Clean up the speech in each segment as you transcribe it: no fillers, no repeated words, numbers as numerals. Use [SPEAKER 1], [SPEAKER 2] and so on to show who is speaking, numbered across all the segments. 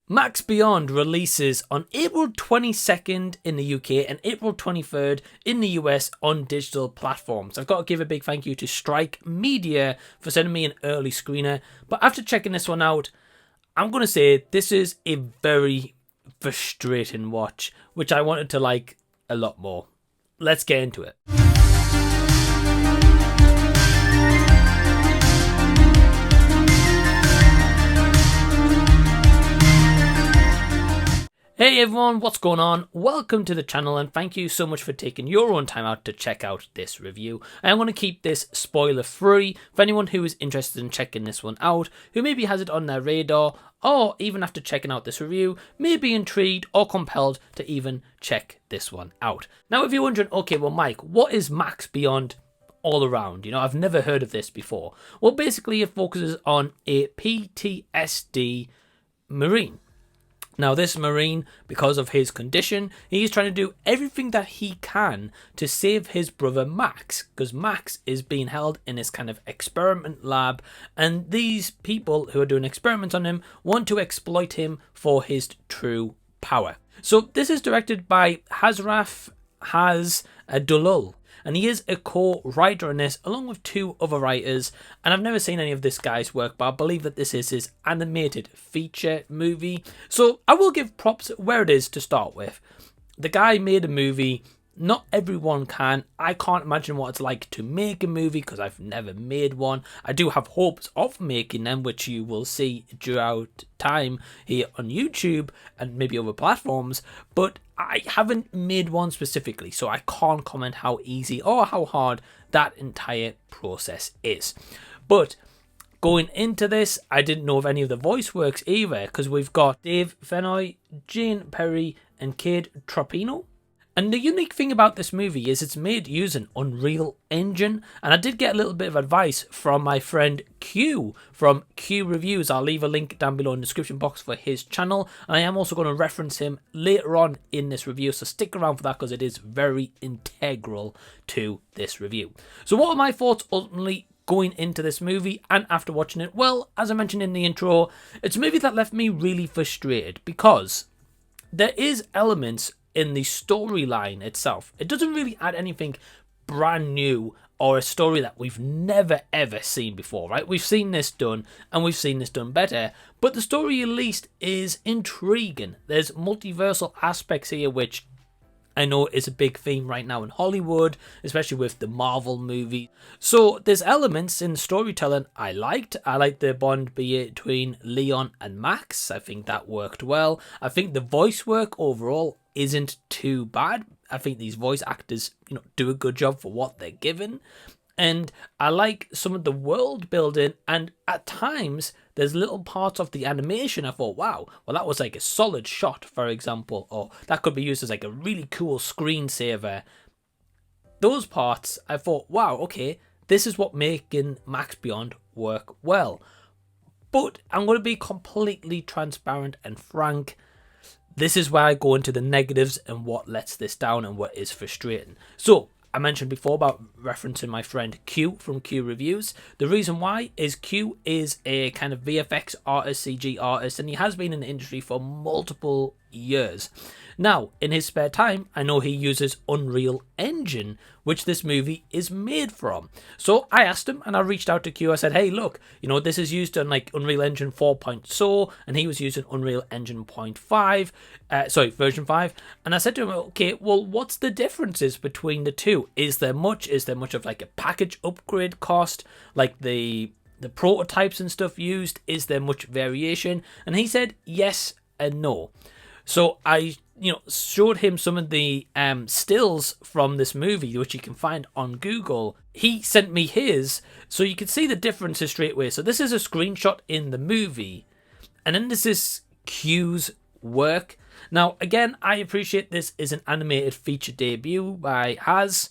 [SPEAKER 1] Max Beyond releases on April 22nd in the UK and April 23rd in the US on digital platforms. I've got to give a big thank you to Strike Media for sending me an early screener, but after checking this one out, I'm going to say this is a very frustrating watch, which I wanted to like a lot more. Let's get into it. Hey everyone, what's going on? Welcome to the channel and thank you so much for taking your own time out to check out this review. I want to keep this spoiler free for anyone who is interested in checking this one out, who maybe has it on their radar, or even after checking out this review, may be intrigued or compelled to even check this one out. Now if you're wondering, okay, well Mike, what is Max Beyond all around? You know, I've never heard of this before. Well, basically it focuses on a PTSD Marine. Now this Marine, because of his condition, he's trying to do everything that he can to save his brother Max, because Max is being held in this kind of experiment lab, and these people who are doing experiments on him want to exploit him for his true power. So this is directed by Hazimation, and he is a co-writer on this along with two other writers, and I've never seen any of this guy's work, but I believe that this is his animated feature movie. So I will give props where it is to start with. The guy made a movie. Not everyone can. I can't imagine what it's like to make a movie because I've never made one. I do have hopes of making them, which you will see throughout time here on YouTube and maybe other platforms, but I haven't made one specifically, so I can't comment how easy or how hard that entire process is. But going into this, I didn't know of any of the voice works either, because we've got Dave Fennoy, Jane Perry, and Cade Tropino. And the unique thing about this movie is it's made using Unreal Engine, and I did get a little bit of advice from my friend Q from Q Reviews. I'll leave a link down below in the description box for his channel, and I am also going to reference him later on in this review, so stick around for that because it is very integral to this review. So what are my thoughts ultimately going into this movie and after watching it? Well, as I mentioned in the intro, it's a movie that left me really frustrated because there is elements in the storyline itself. It doesn't really add anything brand new or a story that we've never ever seen before, right? We've seen this done and we've seen this done better, but the story at least is intriguing. There's multiversal aspects here, which I know is a big theme right now in Hollywood, especially with the Marvel movie. So there's elements in storytelling I liked. I liked the bond between Leon and Max. I think that worked well. I think the voice work overall isn't too bad. I think these voice actors, do a good job for what they're given. And I like some of the world building, and at times there's little parts of the animation I thought, wow, well that was like a solid shot, for example, or that could be used as like a really cool screensaver. Those parts I thought, wow, okay, this is what making Max Beyond work well. But I'm going to be completely transparent and frank. This is where I go into the negatives and what lets this down and what is frustrating. So I mentioned before about referencing my friend Q from Q Reviews. The reason why is Q is a kind of VFX artist, CG artist, and he has been in the industry for multiple years. Now, in his spare time, I know he uses Unreal Engine, which this movie is made from. So I asked him and I reached out to Q. I said, hey, look, this is used on like Unreal Engine 4.0, and he was using Unreal Engine version 5. And I said to him, okay, well, what's the differences between the two? Is there much of like a package upgrade cost, like the prototypes and stuff used? Is there much variation? And he said yes and no. So I showed him some of the stills from this movie, which you can find on Google. He sent me his, so you can see the differences straight away. So this is a screenshot in the movie, and then this is Q's work. Now, again, I appreciate this is an animated feature debut by Haz,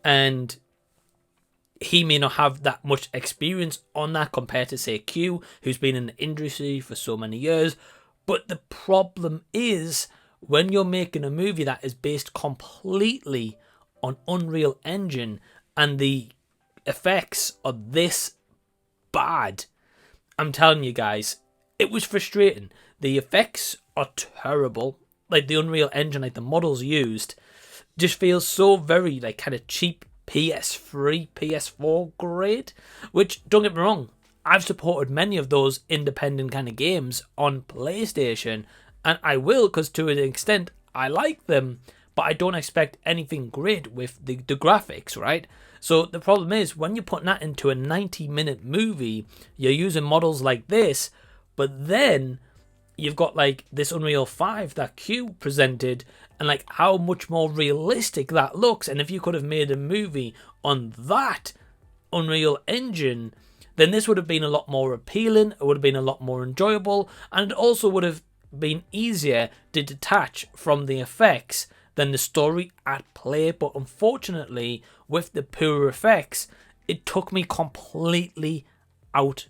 [SPEAKER 1] and he may not have that much experience on that compared to, say, Q, who's been in the industry for so many years. But the problem is, when you're making a movie that is based completely on Unreal Engine and the effects are this bad, I'm telling you guys, it was frustrating. The effects are terrible. Like the Unreal Engine, like the models used, just feels so very like kind of cheap PS3, PS4 grade. Which, don't get me wrong, I've supported many of those independent kind of games on PlayStation, and I will, because to an extent I like them, but I don't expect anything great with the graphics, right? So the problem is, when you're putting that into a 90-minute movie, you're using models like this, but then you've got like this Unreal 5 that Q presented, and like how much more realistic that looks. And if you could have made a movie on that Unreal Engine, then this would have been a lot more appealing, it would have been a lot more enjoyable, and it also would have been easier to detach from the effects than the story at play. But unfortunately, with the poor effects, it took me completely out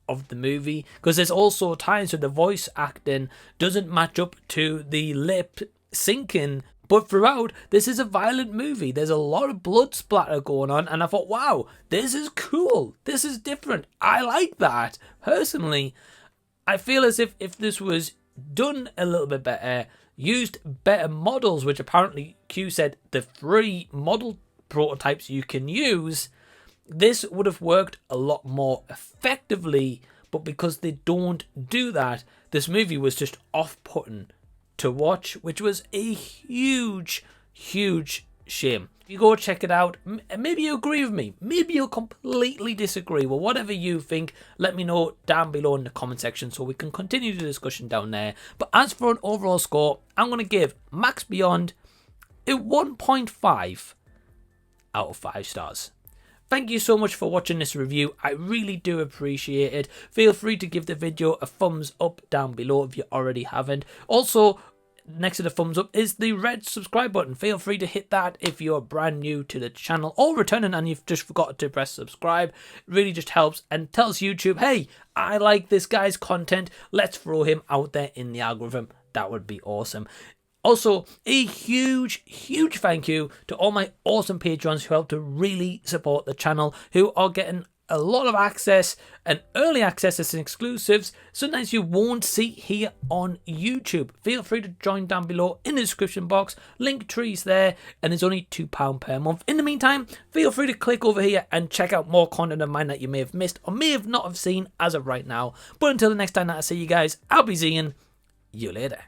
[SPEAKER 1] of the movie, because there's also times where the voice acting doesn't match up to the lip syncing. But throughout, this is a violent movie. There's a lot of blood splatter going on, and I thought, wow, this is cool. This is different. I like that. Personally, I feel as if this was done a little bit better, used better models, which apparently Q said the 3 model prototypes you can use, this would have worked a lot more effectively. But because they don't do that, this movie was just off-putting to watch, which was a huge shame. You go check it out. Maybe you agree with me, maybe you'll completely disagree. Well, whatever you think, let me know down below in the comment section so we can continue the discussion down there. But as for an overall score, I'm going to give Max Beyond a 1.5 out of 5 stars. Thank you so much for watching this review. I really do appreciate it. Feel free to give the video a thumbs up down below if you already haven't. Also, next to the thumbs up is the red subscribe button. Feel free to hit that if you're brand new to the channel or returning and you've just forgotten to press subscribe. It really just helps and tells YouTube, hey, I like this guy's content. Let's throw him out there in the algorithm. That would be awesome. Also, a huge thank you to all my awesome patrons who help to really support the channel, who are getting a lot of access and early access and exclusives sometimes you won't see here on YouTube. Feel free to join down below in the description box. Link trees there, and it's only £2 per month. In the meantime, feel free to click over here and check out more content of mine that you may have missed or may have not have seen as of right now. But until the next time that I see you guys, I'll be seeing you later.